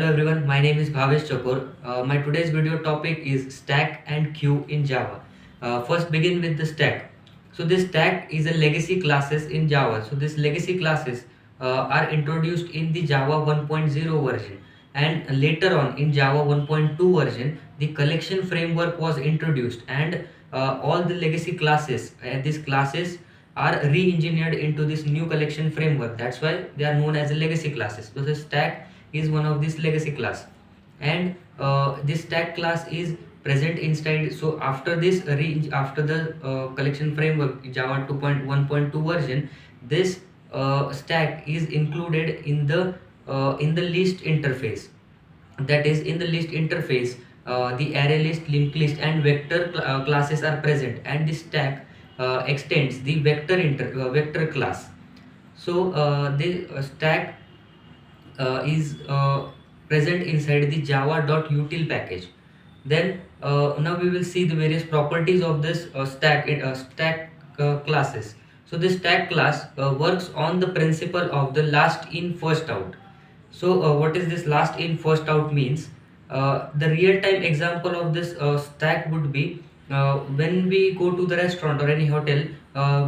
Hello everyone, my name is Bhavesh Chakor. My today's video topic is stack and queue in Java. First begin with the stack. So this stack is a legacy classes in Java. So this legacy classes are introduced in the Java 1.0 version, and later on in Java 1.2 version the collection framework was introduced, and all the legacy classes, these classes are re-engineered into this new collection framework. That's why they are known as a legacy classes. So the stack is one of this legacy class, and this stack class is present inside. So after this after the collection framework Java 2.1.2 version, this stack is included in the list interface. That is, in the list interface, the array list, linked list, and vector classes are present, and this stack extends the vector class. So the stack is present inside the java.util package. Then now we will see the various properties of this stack classes. So this stack class works on the principle of the last in first out. So what is this last in first out means? The real time example of this stack would be when we go to the restaurant or any hotel.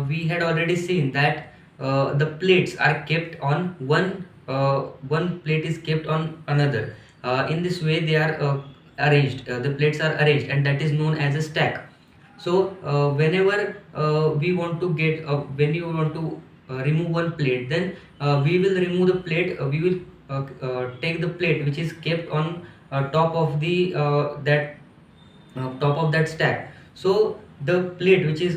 We had already seen that the plates are kept on one plate is kept on another. In this way they are arranged. The plates are arranged, and that is known as a stack. So whenever we want to get when you want to remove one plate, then we will remove the plate. We will take the plate which is kept on top of the that top of that stack. So the plate which is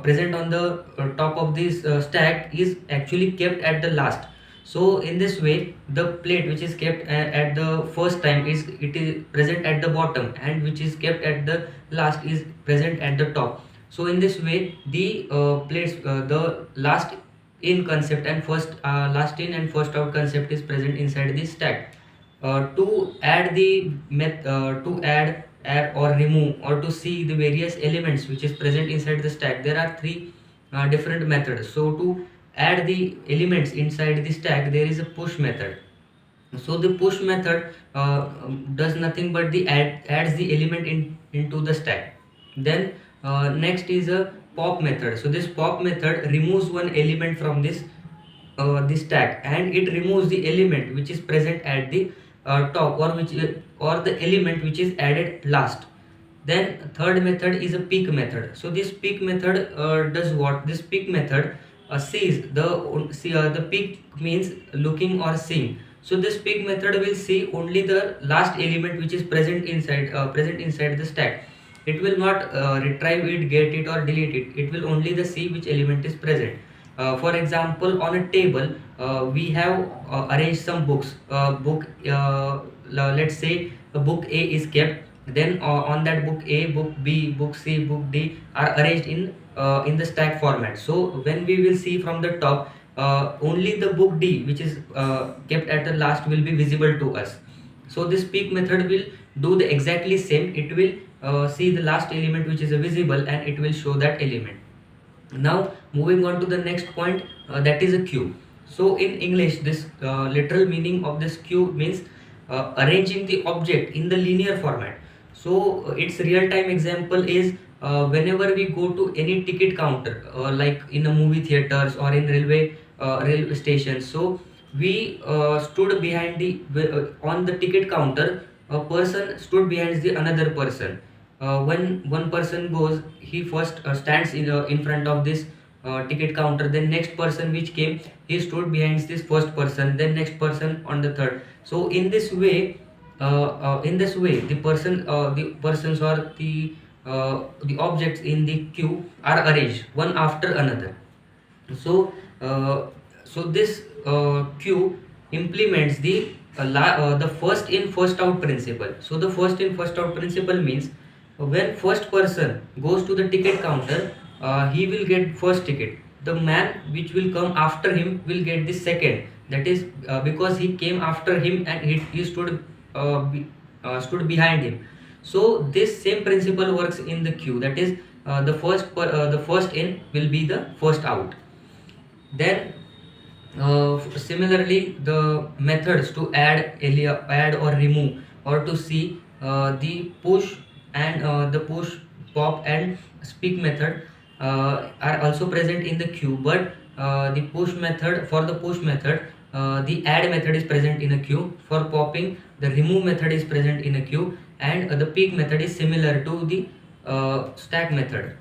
present on the top of this stack is actually kept at the last. So in this way the plate which is kept at the first time is it is present at the bottom, and which is kept at the last is present at the top. So in this way the plates the last in concept and first last in and first out concept is present inside the stack. To add to add or remove, or to see the various elements which is present inside the stack, there are three different methods. So to add the elements inside the stack, there is a push method. So the push method does nothing but the adds the element into the stack. Then next is a pop method. So this pop method removes one element from this stack, and it removes the element which is present at the top, or the element which is added last. Then third method is a pick method. So this pick method does what? This pick method sees the pick means looking or seeing. So this pick method will see only the last element which is present inside the stack. It will not retrieve it, get it, or delete it. It will only the see which element is present. For example, on a table we have arranged some books. Let's say book A is kept. Then on that book A, book B, book C, book D are arranged in the stack format. So when we will see from the top, only the book D which is kept at the last will be visible to us. So this pick method will do the exactly same. It will see the last element which is visible, and it will show that element. Now moving on to the next point, that is a queue. So in English, this literal meaning of this queue means arranging the object in the linear format. So its real time example is whenever we go to any ticket counter, like in a movie theaters or in railway stations. So we stood behind the on the ticket counter. A person stood behind the another person. When one person goes, he first stands in front of this ticket counter. Then next person which came, he stood behind this first person. Then next person on the third. So in this way the persons or the objects in the queue are arranged one after another. So this queue implements the first in first out principle. So the first in first out principle means when first person goes to the ticket counter, he will get first ticket. The man which will come after him will get the second. That is because he came after him, and he stood behind him. So this same principle works in the queue. That is the first in will be the first out. Then Similarly, the methods to add or remove, or to see the push and the push, pop, and speak method are also present in the queue. But the push method for the push method, the add method is present in a queue. For popping, the remove method is present in a queue, and the peek method is similar to the stack method.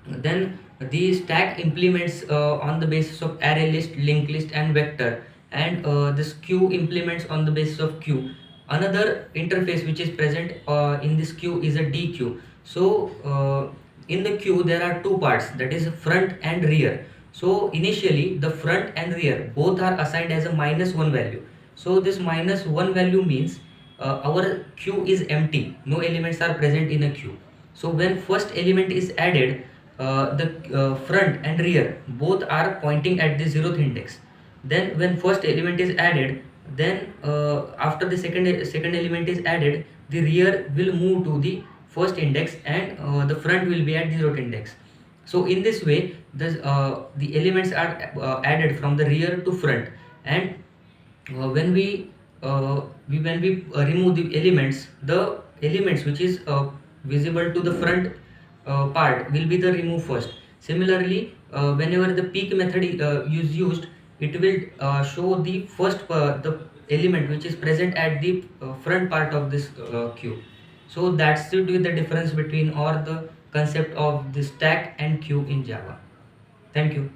Then the stack implements on the basis of array list, linked list, and vector, and this queue implements on the basis of queue. Another interface which is present in this queue is a D queue. So in the queue there are two parts, that is front and rear. So initially the front and rear both are assigned as a -1 value. So this -1 value means our queue is empty, no elements are present in a queue. So when first element is added, the front and rear both are pointing at the 0th index. Then when first element is added, then after the second element is added, the rear will move to the first index, and the front will be at the 0th index. So in this way, the elements are added from the rear to front. And when we remove the elements, the elements which is visible to the front part will be the remove first. Similarly, whenever the peek method is used, it will show the first the element which is present at the front part of this queue. So that's it with the difference between, or the concept of the stack and queue in Java. Thank you.